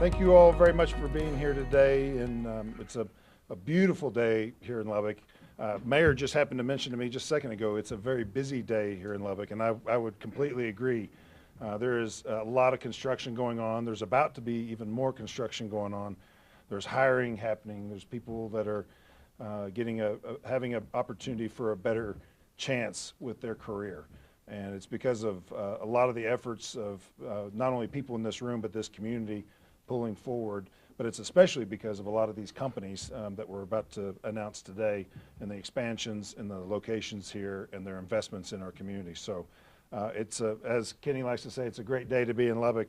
Thank you all very much for being here today, and it's a beautiful day here in Lubbock. Mayor just happened to mention to me just a second ago, it's a very busy day here in Lubbock, and I would completely agree. There is a lot of construction going on. There's about to be even more construction going on. There's hiring happening. There's people that are having an opportunity for a better chance with their career. And it's because of a lot of the efforts of not only people in this room, but this community pulling forward, but it's especially because of a lot of these companies that we're about to announce today, and the expansions and the locations here and their investments in our community. So as Kenny likes to say, it's a great day to be in Lubbock.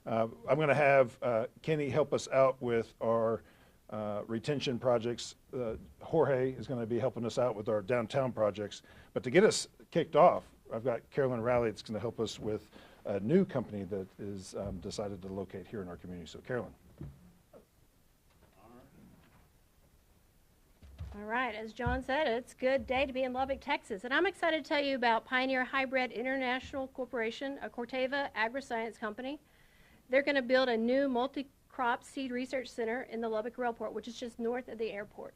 I'm going to have Kenny help us out with our retention projects. Jorge is going to be helping us out with our downtown projects. But to get us kicked off, I've got Carolyn Rowley that's going to help us with a new company that is decided to locate here in our community. So Carolyn. All right, as John said, it's a good day to be in Lubbock, Texas. And I'm excited to tell you about Pioneer Hybrid International Corporation, a Corteva agri-science company. They're going to build a new multi-crop seed research center in the Lubbock Railport, which is just north of the airport.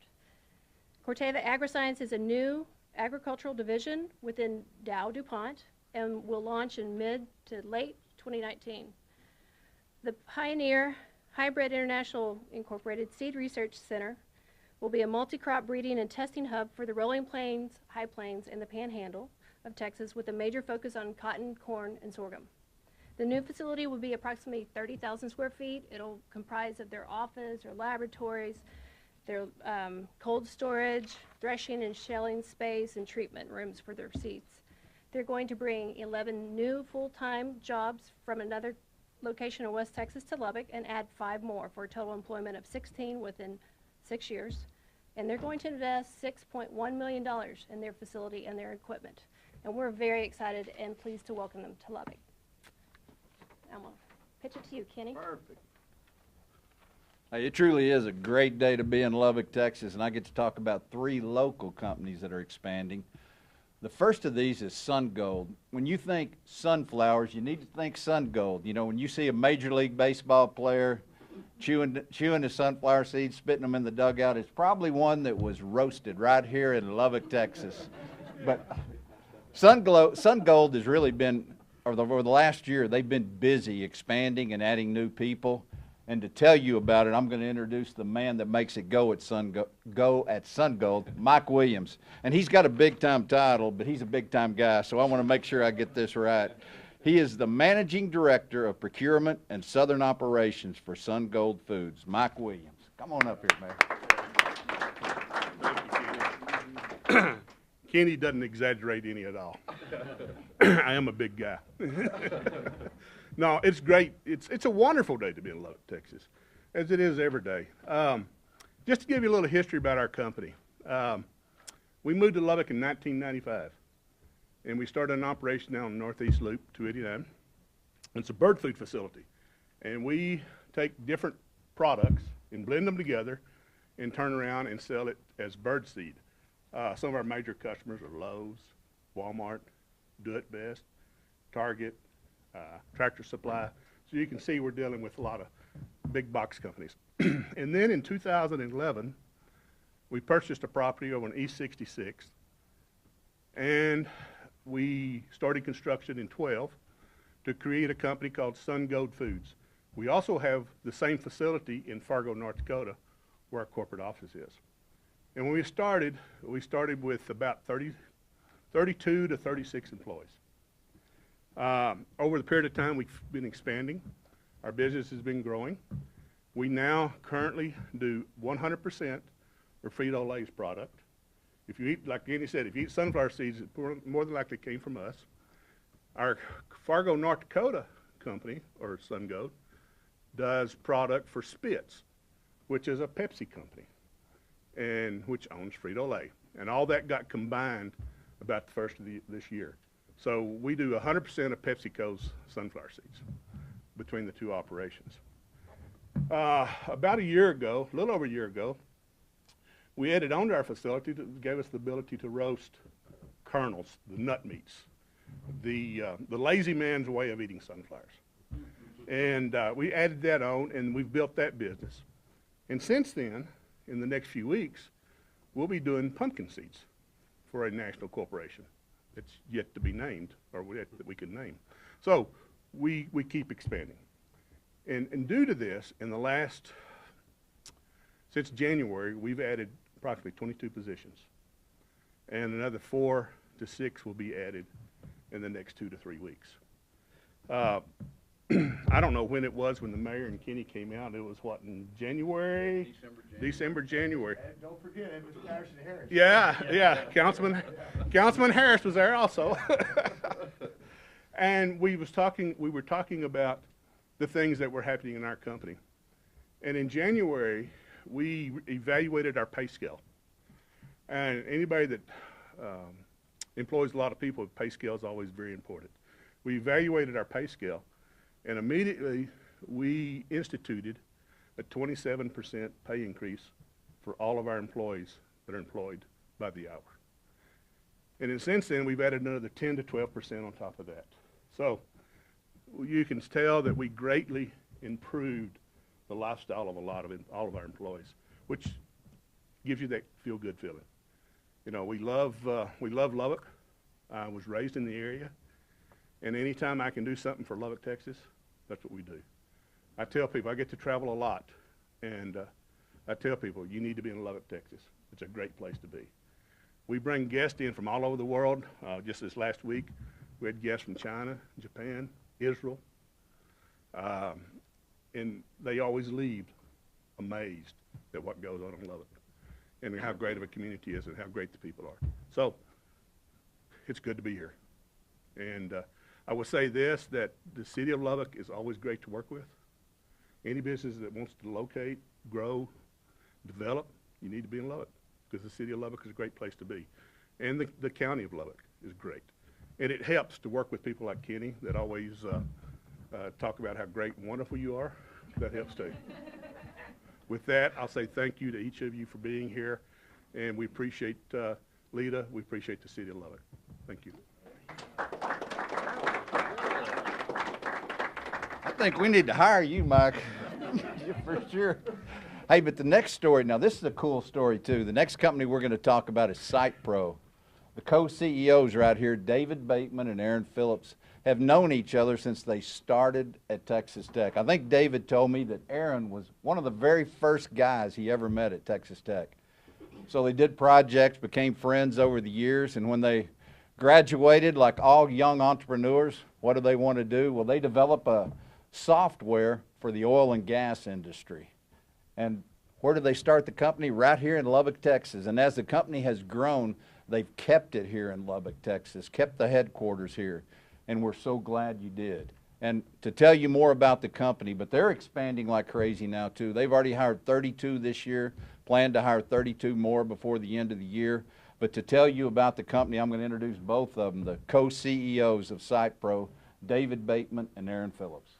Corteva Agri-Science is a new agricultural division within Dow DuPont and will launch in mid to late 2019. The Pioneer Hybrid International Incorporated Seed Research Center will be a multi-crop breeding and testing hub for the rolling plains, high plains, and the panhandle of Texas, with a major focus on cotton, corn, and sorghum. The new facility will be approximately 30,000 square feet. It'll comprise of their office, their laboratories, their cold storage, threshing and shelling space, and treatment rooms for their seeds. They're going to bring 11 new full-time jobs from another location in West Texas to Lubbock and add 5 more for a total employment of 16 within 6 years. And they're going to invest $6.1 million in their facility and their equipment. And we're very excited and pleased to welcome them to Lubbock. I'm going to pitch it to you, Kenny. Perfect. Hey, it truly is a great day to be in Lubbock, Texas, and I get to talk about 3 local companies that are expanding. The first of these is SunGold. When you think sunflowers, you need to think SunGold. You know, when you see a Major League Baseball player chewing the sunflower seeds, spitting them in the dugout, it's probably one that was roasted right here in Lubbock, Texas. But SunGold has really been, over the last year, they've been busy expanding and adding new people. And to tell you about it, I'm going to introduce the man that makes it go at SunGold, Mike Williams. And he's got a big-time title, but he's a big-time guy, so I want to make sure I get this right. He is the Managing Director of Procurement and Southern Operations for SunGold Foods. Mike Williams. Come on up here, Mayor. Thank you, Kenny doesn't exaggerate any at all. I am a big guy. No, it's great. It's a wonderful day to be in Lubbock, Texas, as it is every day. Just to give you a little history about our company. We moved to Lubbock in 1995, and we started an operation down on Northeast Loop 289. It's a bird food facility, and we take different products and blend them together and turn around and sell it as bird seed. Some of our major customers are Lowe's, Walmart, Do It Best, Target, Tractor Supply. So you can see we're dealing with a lot of big box companies. And then in 2011, we purchased a property over on East 66th, and we started construction in 12 to create a company called SunGold Foods. We also have the same facility in Fargo, North Dakota, where our corporate office is. And when we started with about 32 to 36 employees. Over the period of time, we've been expanding. Our business has been growing. We now currently do 100% of Frito-Lay's product. If you eat, like Andy said, if you eat sunflower seeds, it more than likely came from us. Our Fargo, North Dakota company, or SunGold, does product for Spitz, which is a Pepsi company, and which owns Frito-Lay. And all that got combined about the first of this year. So we do 100% of PepsiCo's sunflower seeds between the 2 operations. About a year ago, a little over a year ago, we added onto our facility that gave us the ability to roast kernels, the nut meats, the lazy man's way of eating sunflowers. And we added that on, and we've built that business. And since then, in the next few weeks, we'll be doing pumpkin seeds for a national corporation that's yet to be named, or that we can name. So we keep expanding. And due to this, in the last, since January, we've added approximately 22 positions. And another 4 to 6 will be added in the next 2 to 3 weeks. I don't know when it was when the mayor and Kenny came out. It was what, in January? December, January. And don't forget, it was Patterson Harris. Yeah. Councilman Harris was there also. And we were talking about the things that were happening in our company. And in January, we evaluated our pay scale. And anybody that employs a lot of people, pay scale is always very important. We evaluated our pay scale, and immediately we instituted a 27% pay increase for all of our employees that are employed by the hour. And then since then, we've added another 10 to 12% on top of that. So you can tell that we greatly improved the lifestyle of all of our employees, which gives you that feel-good feeling. You know, we love Lubbock. I was raised in the area, and anytime I can do something for Lubbock, Texas, that's what we do. I tell people, I get to travel a lot, and I tell people, you need to be in Lubbock, Texas. It's a great place to be. We bring guests in from all over the world. Just this last week, we had guests from China, Japan, Israel, and they always leave amazed at what goes on in Lubbock and how great of a community it is and how great the people are. So it's good to be here. And I will say this, that the city of Lubbock is always great to work with. Any business that wants to locate, grow, develop, you need to be in Lubbock, because the city of Lubbock is a great place to be. And the county of Lubbock is great. And it helps to work with people like Kenny that always talk about how great and wonderful you are. That helps too. With that, I'll say thank you to each of you for being here. And we appreciate LEDA. We appreciate the city of Lubbock. Thank you. I think we need to hire you, Mike. For sure. Hey, but the next story, now this is a cool story too. The next company we're going to talk about is SitePro. The co-CEOs right here, David Bateman and Aaron Phillips, have known each other since they started at Texas Tech. I think David told me that Aaron was one of the very first guys he ever met at Texas Tech. So they did projects, became friends over the years, and when they graduated, like all young entrepreneurs, what do they want to do? Well, they develop a software for the oil and gas industry. And where did they start the company? Right here in Lubbock, Texas. And as the company has grown, they've kept it here in Lubbock, Texas, kept the headquarters here. And we're so glad you did. And to tell you more about the company, but they're expanding like crazy now too. They've already hired 32 this year, plan to hire 32 more before the end of the year. But to tell you about the company, I'm going to introduce both of them, the co-CEOs of SitePro, David Bateman and Aaron Phillips.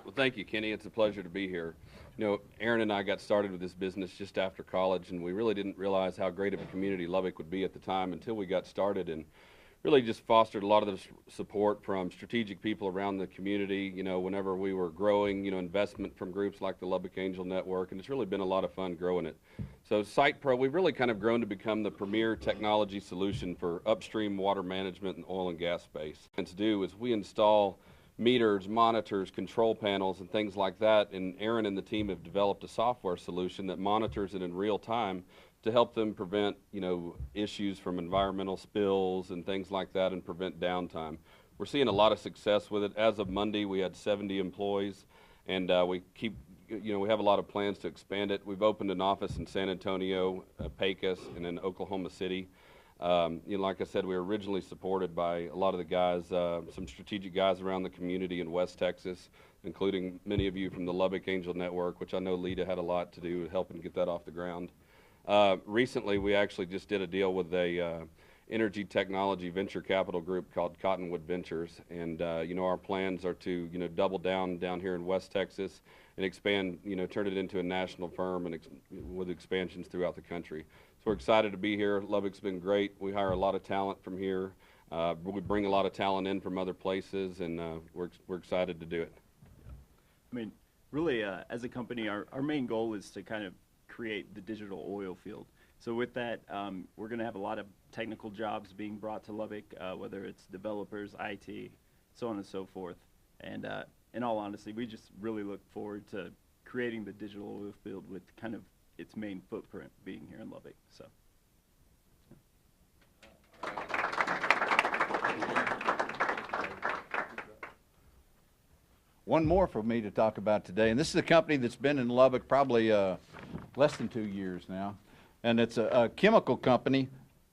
Well, thank you, Kenny. It's a pleasure to be here. You know, Aaron and I got started with this business just after college, and we really didn't realize how great of a community Lubbock would be at the time until we got started, and really just fostered a lot of the support from strategic people around the community, you know, whenever we were growing, you know, investment from groups like the Lubbock Angel Network, and it's really been a lot of fun growing it. So SitePro, we've really kind of grown to become the premier technology solution for upstream water management and oil and gas space. And to do is we install meters, monitors, control panels, and things like that, and Aaron and the team have developed a software solution that monitors it in real time to help them prevent, you know, issues from environmental spills and things like that and prevent downtime. We're seeing a lot of success with it. As of Monday, we had 70 employees, and we keep, you know, we have a lot of plans to expand it. We've opened an office in San Antonio, Pecos, and in Oklahoma City. You know, like I said, we were originally supported by a lot of the guys, some strategic guys around the community in West Texas, including many of you from the Lubbock Angel Network, which I know LEDA had a lot to do with helping get that off the ground. Recently, we actually just did a deal with a energy technology venture capital group called Cottonwood Ventures, and you know, our plans are to, you know, double down here in West Texas and expand, you know, turn it into a national firm and with expansions throughout the country. So we're excited to be here. Lubbock's been great. We hire a lot of talent from here. We bring a lot of talent in from other places, and we're excited to do it. I mean, really, as a company, our main goal is to kind of create the digital oil field. So with that, we're going to have a lot of technical jobs being brought to Lubbock, whether it's developers, IT, so on and so forth. And in all honesty, we just really look forward to creating the digital oil field with kind of its main footprint being here in Lubbock. So. One more for me to talk about today, and this is a company that's been in Lubbock probably less than 2 years now, and it's a chemical company,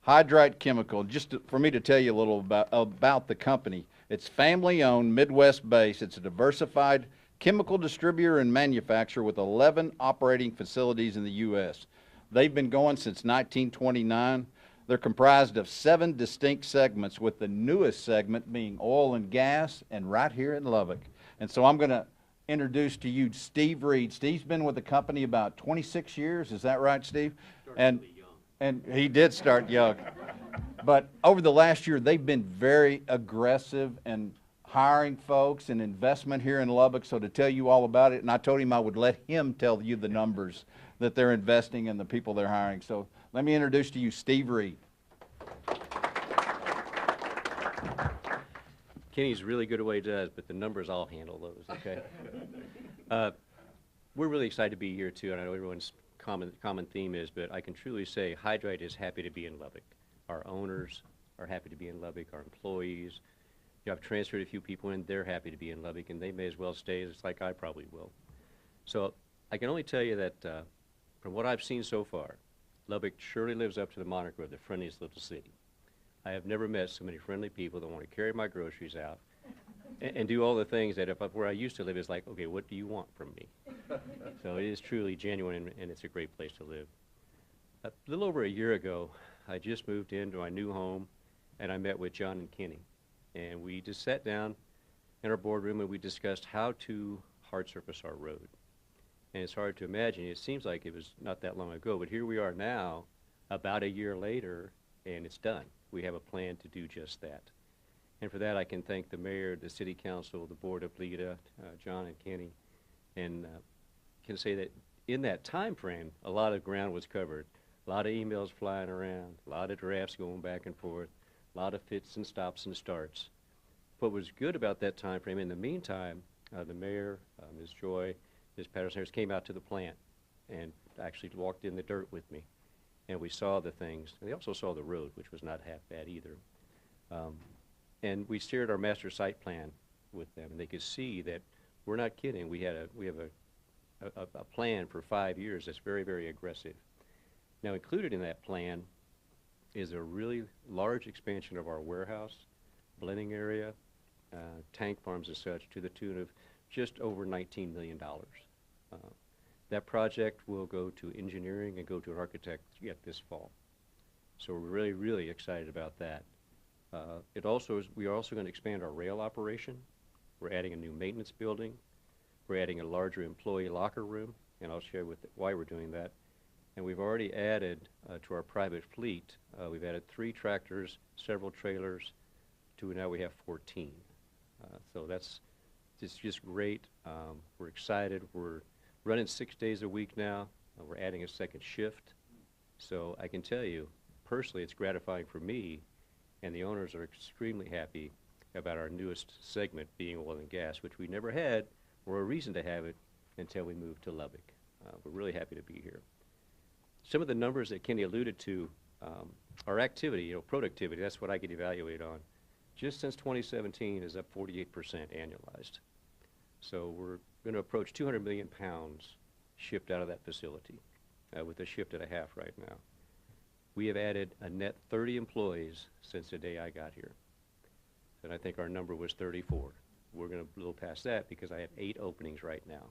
Hydrite Chemical. Just for me to tell you a little about the company. It's family-owned, Midwest-based. It's a diversified chemical distributor and manufacturer with 11 operating facilities in the U.S. They've been going since 1929. They're comprised of 7 distinct segments, with the newest segment being oil and gas, and right here in Lubbock. And so I'm going to introduce to you Steve Reed. Steve's been with the company about 26 years. Is that right, Steve? And he did start young. But over the last year, they've been very aggressive in hiring folks and investment here in Lubbock. So to tell you all about it, and I told him I would let him tell you the numbers that they're investing and the people they're hiring. So let me introduce to you Steve Reed. Kenny's really good at what he does, but the numbers, I'll handle those, okay? We're really excited to be here, too. I know everyone's common theme is, but I can truly say Hydrite is happy to be in Lubbock. Our owners are happy to be in Lubbock. Our employees, I've transferred a few people in. They're happy to be in Lubbock, and they may as well stay, just like I probably will. So I can only tell you that from what I've seen so far, Lubbock surely lives up to the moniker of the friendliest little city. I have never met so many friendly people that want to carry my groceries out and do all the things that where I used to live is like, okay, what do you want from me? So it is truly genuine, and it's a great place to live. A little over a year ago, I just moved into my new home, and I met with John and Kenny. And we just sat down in our boardroom, and we discussed how to hard surface our road. And it's hard to imagine. It seems like it was not that long ago, but here we are now, about a year later, and it's done. We have a plan to do just that. And for that, I can thank the mayor, the city council, the board of LEDA, John and Kenny, and can say that in that time frame, a lot of ground was covered. A lot of emails flying around, a lot of drafts going back and forth, a lot of fits and stops and starts. What was good about that time frame, in the meantime, the mayor, Ms. Joy, Ms. Patterson came out to the plant and actually walked in the dirt with me. And we saw the things. And they also saw the road, which was not half bad either. And we shared our master site plan with them, and they could see that we're not kidding. We have a plan for 5 years that's very, very aggressive. Now, included in that plan is a really large expansion of our warehouse, blending area, tank farms and such, to the tune of just over $19 million. That project will go to engineering and go to an architect yet this fall. So we're really, really excited about that. We are also going to expand our rail operation. We're adding a new maintenance building. We're adding a larger employee locker room, and I'll share why we're doing that. And we've already added to our private fleet, we've added 3 tractors, several trailers, to now we have 14. So that's just great. We're excited. We're running 6 days a week now. We're adding a second shift. So I can tell you, personally, it's gratifying for me, and the owners are extremely happy about our newest segment being oil and gas, which we never had or a reason to have it until we moved to Lubbock. We're really happy to be here. Some of the numbers that Kenny alluded to, our activity, productivity, that's what I get evaluated on. Just since 2017 is up 48% annualized. So we're going to approach 200 million pounds shipped out of that facility with a shift and a half right now. We have added a net 30 employees since the day I got here. And I think our number was 34. We're going to blow past that because I have 8 openings right now.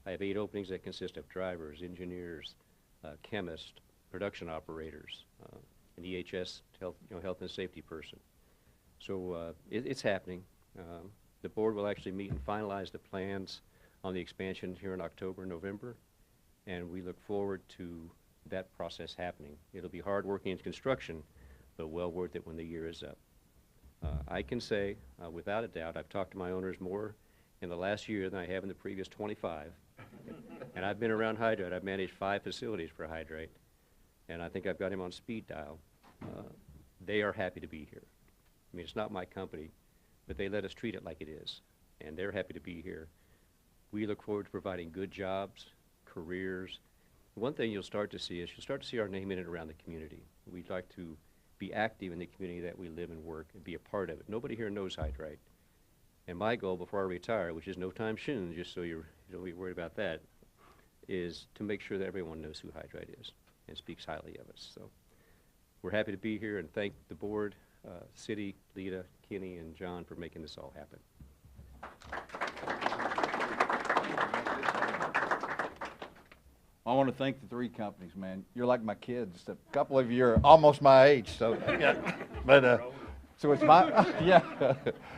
I have 8 openings that consist of drivers, engineers, chemists, production operators, an EHS health and safety person. So it's happening. The board will actually meet and finalize the plans on the expansion here in October, November, and we look forward to that process happening. It'll be hard working in construction, but well worth it when the year is up. I can say, without a doubt, I've talked to my owners more in the last year than I have in the previous 25. And I've been around Hydrate. I've managed 5 facilities for Hydrate, and I think I've got him on speed dial. They are happy to be here. I mean, it's not my company, but they let us treat it like it is, and they're happy to be here. We look forward to providing good jobs, careers. One thing you'll start to see is you'll start to see our name in and around the community. We'd like to be active in the community that we live and work and be a part of it. Nobody here knows Hydrate. And my goal before I retire, which is no time soon, just so you don't be worried about that, is to make sure that everyone knows who Hydrate is and speaks highly of us. So we're happy to be here and thank the board, City, LEDA, Kenny, and John for making this all happen. I want to thank the 3 companies, man. You're like my kids. A couple of you are almost my age, so yeah. But so it's my yeah.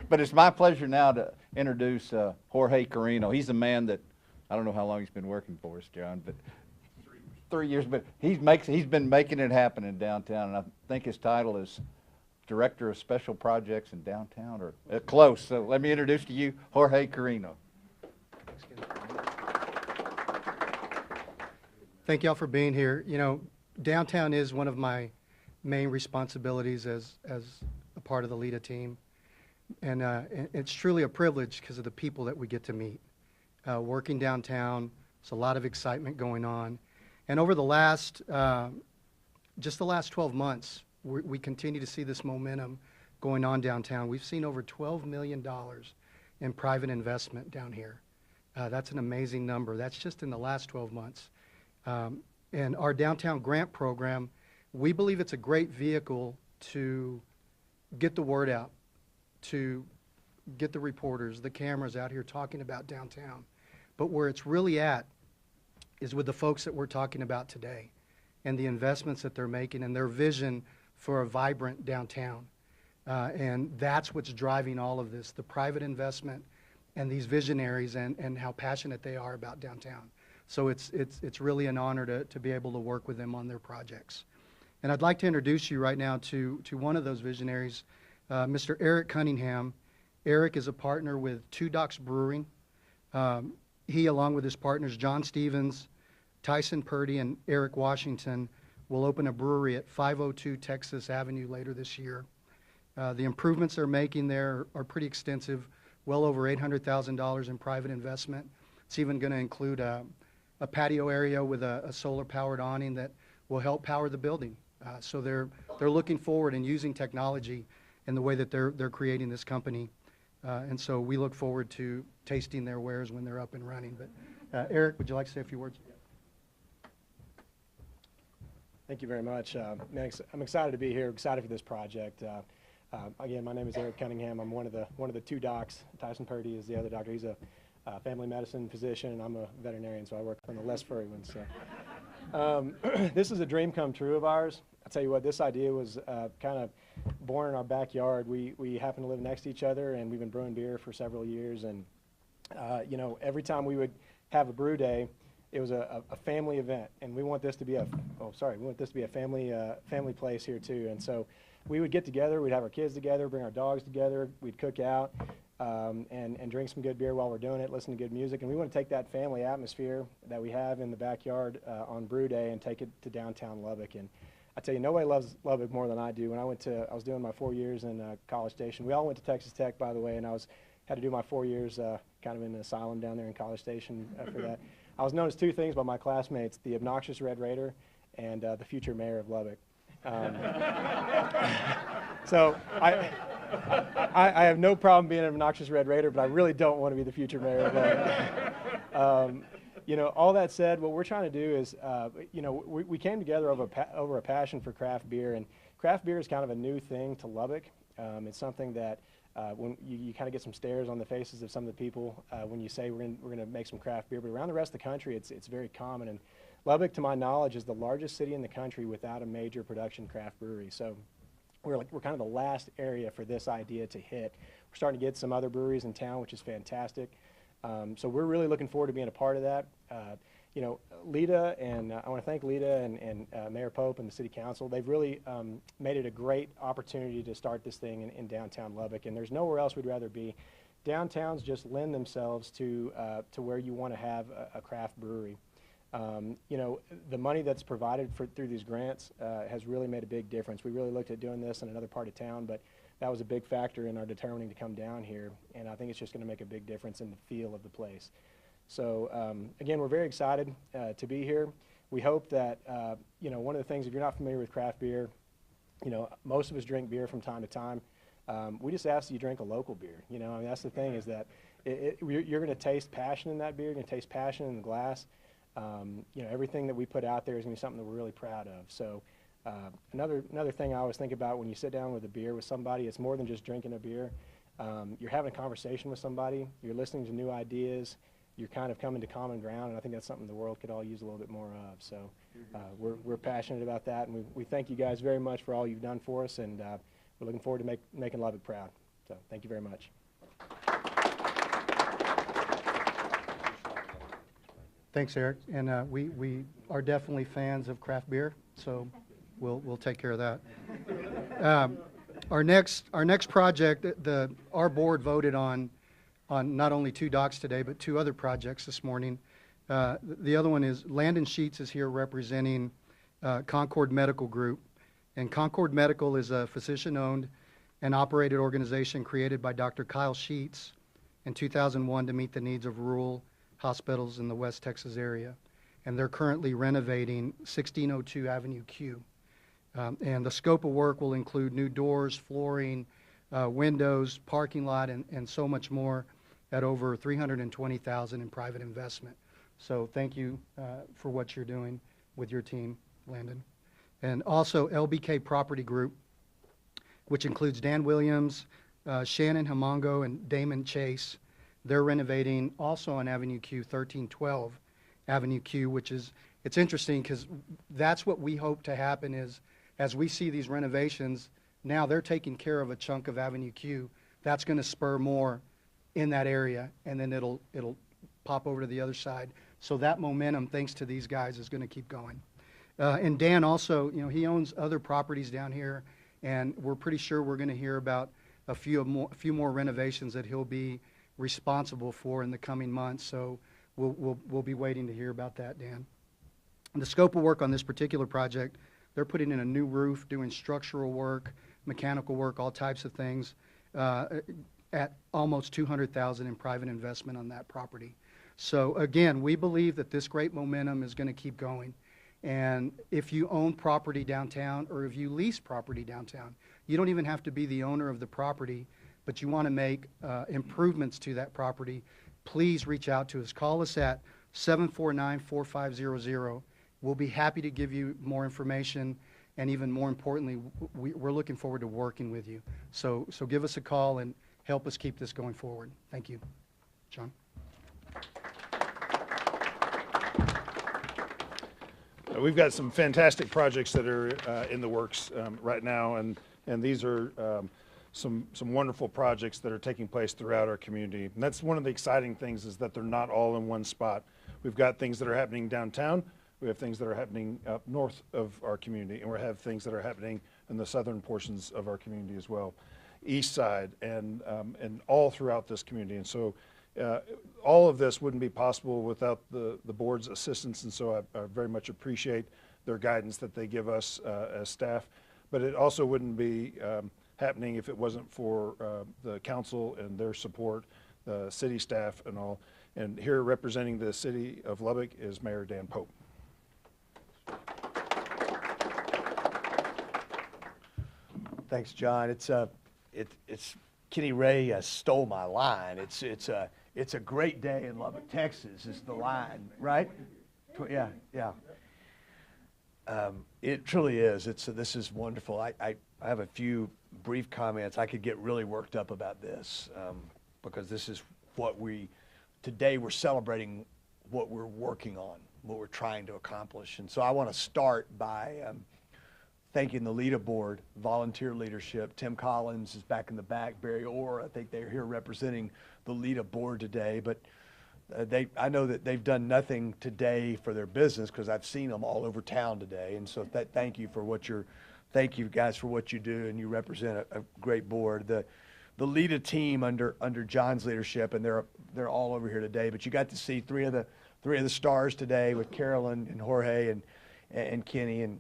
But it's my pleasure now to introduce Jorge Carino. He's a man that I don't know how long he's been working for us, John, but 3 years. But he's been making it happen in downtown, and I think his title is Director of Special Projects in Downtown, or close. So let me introduce to you Jorge Carino. Thank y'all for being here. You know, downtown is one of my main responsibilities as a part of the LEDA team. And it's truly a privilege because of the people that we get to meet. Working downtown, there's a lot of excitement going on. And over the last, just the last 12 months, we continue to see this momentum going on downtown. We've seen over $12 million in private investment down here. That's an amazing number. That's just in the last 12 months. And our downtown grant program, we believe it's a great vehicle to get the word out, to get the reporters, the cameras out here talking about downtown. But where it's really at is with the folks that we're talking about today and the investments that they're making and their vision for a vibrant downtown. And that's what's driving all of this, the private investment and these visionaries and how passionate they are about downtown. So it's really an honor to be able to work with them on their projects. And I'd like to introduce you right now to one of those visionaries, Mr. Eric Cunningham. Eric is a partner with Two Docks Brewing. He, along with his partners John Stevens, Tyson Purdy, and Eric Washington, will open a brewery at 502 Texas Avenue later this year. The improvements they're making there are pretty extensive, well over $800,000 in private investment. It's even going to include a patio area with a solar-powered awning that will help power the building. So they're looking forward and using technology in the way that they're creating this company. And so we look forward to tasting their wares when they're up and running. But Eric, would you like to say a few words? Thank you very much. Man, I'm excited to be here, excited for this project. Again, my name is Eric Cunningham. I'm one of the 2 docs. Tyson Purdy is the other doctor. He's a family medicine physician, and I'm a veterinarian, so I work on the less furry ones. So. This is a dream come true of ours. I'll tell you what, this idea was kind of born in our backyard. We happen to live next to each other, and we've been brewing beer for several years. And you know, every time we would have a brew day, it was a family event, and we want this to be a family place here too. And so we would get together, we'd have our kids together, bring our dogs together, we'd cook out, and drink some good beer while we're doing it, listen to good music. And we want to take that family atmosphere that we have in the backyard on brew day and take it to downtown Lubbock. And I tell you, nobody loves Lubbock more than I do. When I was doing my 4 years in College Station. We all went to Texas Tech, by the way, and had to do my 4 years kind of in an asylum down there in College Station for that. I was known as 2 things by my classmates: the obnoxious Red Raider and the future mayor of Lubbock. So I have no problem being an obnoxious Red Raider, but I really don't want to be the future mayor of Lubbock. You know, all that said, what we're trying to do is, you know, we came together over a passion for craft beer, and craft beer is kind of a new thing to Lubbock. It's something that when you kind of get some stares on the faces of some of the people when you say we're going to make some craft beer, but around the rest of the country, it's very common. And Lubbock, to my knowledge, is the largest city in the country without a major production craft brewery. So we're kind of the last area for this idea to hit. We're starting to get some other breweries in town, which is fantastic. So we're really looking forward to being a part of that. you know, LEDA, and I want to thank LEDA and Mayor Pope and the City Council. They've really made it a great opportunity to start this thing in downtown Lubbock, and there's nowhere else we'd rather be. Downtowns just lend themselves to where you want to have a craft brewery. You know, the money that's provided through these grants has really made a big difference. We really looked at doing this in another part of town, but that was a big factor in our determining to come down here, and I think it's just going to make a big difference in the feel of the place. So again, we're very excited to be here. We hope that, you know, one of the things, if you're not familiar with craft beer, you know, most of us drink beer from time to time. We just ask that you drink a local beer. You know, I mean, that's the thing, is that you're going to taste passion in that beer. You're going to taste passion in the glass. You know, everything that we put out there is going to be something that we're really proud of. So another thing I always think about when you sit down with a beer with somebody, it's more than just drinking a beer. You're having a conversation with somebody. You're listening to new ideas. You're kind of coming to common ground, and I think that's something the world could all use a little bit more of. So we're passionate about that, and we thank you guys very much for all you've done for us, and we're looking forward to making Lubbock proud. So thank you very much. Thanks, Eric. And we are definitely fans of craft beer, so we'll take care of that. Our next project, our board voted on not only 2 docks today, but 2 other projects this morning. The other one is Landon Sheets is here representing Concord Medical Group. And Concord Medical is a physician-owned and operated organization created by Dr. Kyle Sheets in 2001 to meet the needs of rural hospitals in the West Texas area. And they're currently renovating 1602 Avenue Q. And the scope of work will include new doors, flooring, windows, parking lot, and so much more at over $320,000 in private investment. So thank you for what you're doing with your team, Landon. And also LBK Property Group, which includes Dan Williams, Shannon Hamongo, and Damon Chase. They're renovating also on Avenue Q, 1312 Avenue Q, which is, it's interesting because that's what we hope to happen is, as we see these renovations, now they're taking care of a chunk of Avenue Q. That's going to spur more in that area, and then it'll pop over to the other side. So that momentum, thanks to these guys, is going to keep going. And Dan also, you know, he owns other properties down here, and we're pretty sure we're going to hear about a few more renovations that he'll be responsible for in the coming months. So we'll be waiting to hear about that, Dan. And the scope of work on this particular project, they're putting in a new roof, doing structural work, mechanical work, all types of things, at almost $200,000 in private investment on that property. So again, we believe that this great momentum is going to keep going. And if you own property downtown, or if you lease property downtown, you don't even have to be the owner of the property, but you want to make improvements to that property, please reach out to us. Call us at 749-4500. We'll be happy to give you more information, and even more importantly, we're looking forward to working with you. So give us a call and help us keep this going forward. Thank you. John? We've got some fantastic projects that are in the works right now, and these are some wonderful projects that are taking place throughout our community. And that's one of the exciting things, is that they're not all in one spot. We've got things that are happening downtown. We have things that are happening up north of our community, and we have things that are happening in the southern portions of our community as well, east side, and all throughout this community. And so all of this wouldn't be possible without the board's assistance, and so I very much appreciate their guidance that they give us as staff. But it also wouldn't be happening if it wasn't for the council and their support, the city staff and all. And here representing the city of Lubbock is Mayor Dan Pope. Thanks, John. It's Kenny Ray stole my line. It's a great day in Lubbock, Texas. Is the line, right? Yeah. It truly is. This is wonderful. I have a few brief comments. I could get really worked up about this because this is what today we're celebrating what we're working on, what we're trying to accomplish. And so I want to start by thanking the LEDA board, volunteer leadership. Tim Collins is back in the back. Barry Orr, I think they're here representing the LEDA board today. But I know that they've done nothing today for their business because I've seen them all over town today. And so thank you guys for what you do, and you represent a great board. The LEDA team under John's leadership, and they're all over here today. But you got to see three of the stars today with Carolyn and Jorge and Kenny. And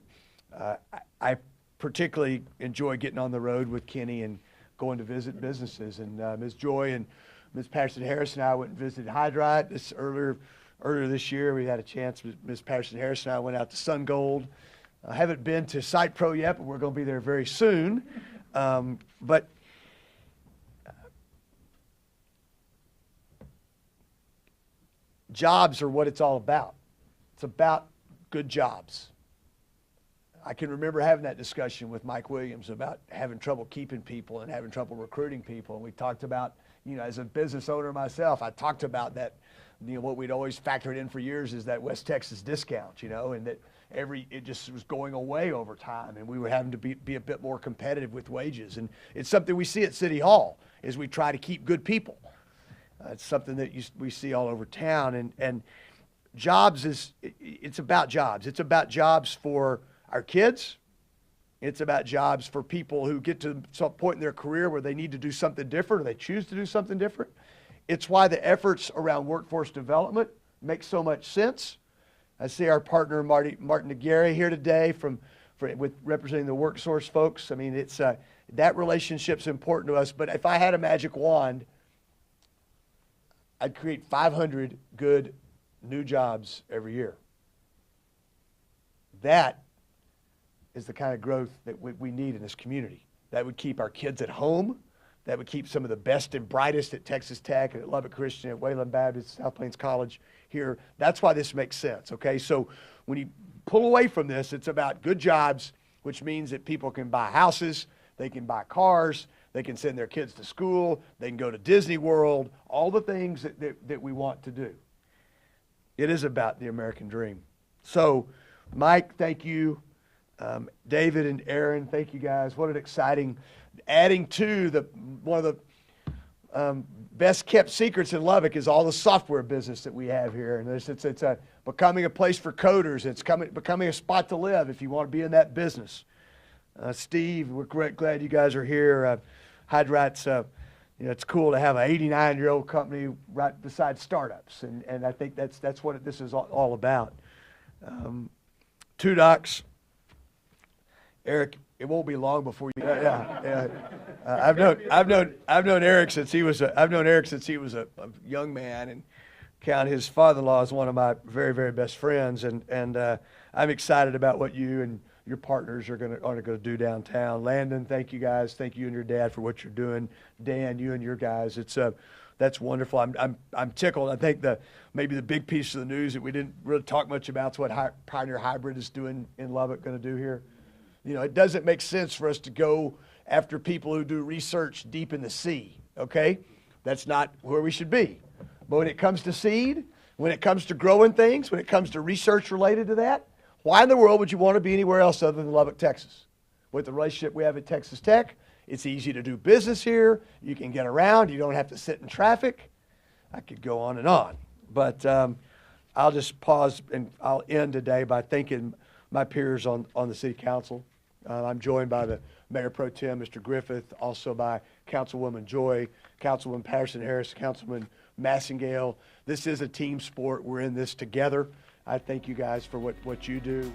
I particularly enjoy getting on the road with Kenny and going to visit businesses. And Ms. Joy and Ms. Patterson Harris and I went and visited Hydrite earlier this year. We had a chance. Ms. Patterson Harris and I went out to Sun Gold. I haven't been to Site Pro yet, but we're going to be there very soon. But jobs are what it's all about. It's about good jobs. I can remember having that discussion with Mike Williams about having trouble keeping people and having trouble recruiting people. And we talked about, as a business owner myself, I talked about that, what we'd always factored in for years is that West Texas discount, and that it just was going away over time, and we were having to be a bit more competitive with wages. And it's something we see at City Hall, is we try to keep good people. It's something that we see all over town. And jobs it's about jobs. It's about jobs for our kids. It's about jobs for people who get to some point in their career where they need to do something different or they choose to do something different. It's why the efforts around workforce development make so much sense. I see our partner Martin Aguirre here today with representing the WorkSource folks. I mean, it's that relationship's important to us. But if I had a magic wand, I'd create 500 good new jobs every year. That is the kind of growth that we need in this community. That would keep our kids at home. That would keep some of the best and brightest at Texas Tech and at Lubbock Christian, at Wayland Baptist, South Plains College here. That's why this makes sense, okay? So when you pull away from this, it's about good jobs, which means that people can buy houses, they can buy cars, they can send their kids to school, they can go to Disney World, all the things that we want to do. It is about the American dream. So, Mike, thank you. David and Aaron, thank you guys. What an exciting, adding to one of the best kept secrets in Lubbock is all the software business that we have here. And it's becoming a place for coders. It's becoming a spot to live if you want to be in that business. Steve, we're glad you guys are here. Hydrite's, it's cool to have an 89-year-old company right beside startups. And I think that's what this is all about. Two docs. Eric, it won't be long before you. I've known Eric since he was a young man, and count his father-in-law as one of my very, very best friends. And I'm excited about what you and your partners are going to do downtown. Landon, thank you guys. Thank you and your dad for what you're doing. Dan, you and your guys. That's wonderful. I'm tickled. I think maybe the big piece of the news that we didn't really talk much about is what Pioneer Hybrid is doing in Lubbock, going to do here. It doesn't make sense for us to go after people who do research deep in the sea, okay? That's not where we should be. But when it comes to seed, when it comes to growing things, when it comes to research related to that, why in the world would you want to be anywhere else other than Lubbock, Texas? With the relationship we have at Texas Tech, it's easy to do business here. You can get around. You don't have to sit in traffic. I could go on and on. But I'll just pause and I'll end today by thanking my peers on the city council. I'm joined by the Mayor Pro Tem, Mr. Griffith, also by Councilwoman Joy, Councilwoman Patterson Harris, Councilman Massingale. This is a team sport. We're in this together. I thank you guys for what you do.